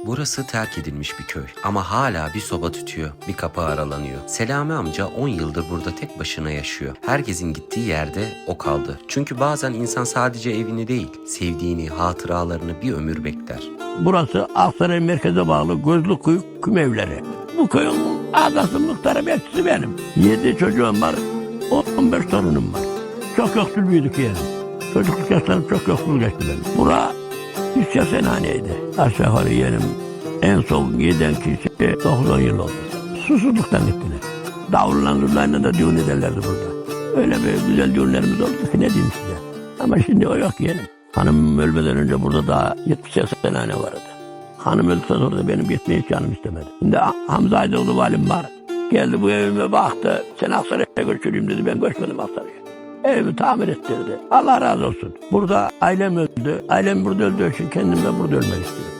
Burası terk edilmiş bir köy ama hala bir soba tütüyor, bir kapı aralanıyor. Selami amca 10 yıldır burada tek başına yaşıyor. Herkesin gittiği yerde o kaldı. Çünkü bazen insan sadece evini değil, sevdiğini, hatıralarını bir ömür bekler. Burası Aksaray merkeze bağlı Gözlükuyu Küm Evleri. Bu köyün ağası muhtarı bekçisi benim. 7 çocuğum var, 15 torunum var. Çok yoksul büyüdük yani. Çocukluk yaşlarım çok yoksul geçti benim. Bura İşçi senhaneydi. Aşağı yukarı yerim en son giden kişi 90 yıl oldu. Susuzluktan gittiler. Davulla zurlayla da düğün ederlerdi burada. Öyle bir güzel düğünlerimiz oldu ki ne diyeyim size. Ama şimdi o yok yerim. Hanımım ölmeden önce burada daha 70-80 senhane vardı. Hanım öldükten sonra da benim gitmeyi hiç canım istemedi. Şimdi Hamza Aydoğdu valim var. Geldi bu evime baktı. Sen Aksaray'a göçüreyim dedi. Ben göçmedim Aksaray'a. Evimi tamir ettirdi. Allah razı olsun. Burada ailem öldü. Ailem burada öldüğü için kendim de burada ölmek istedim.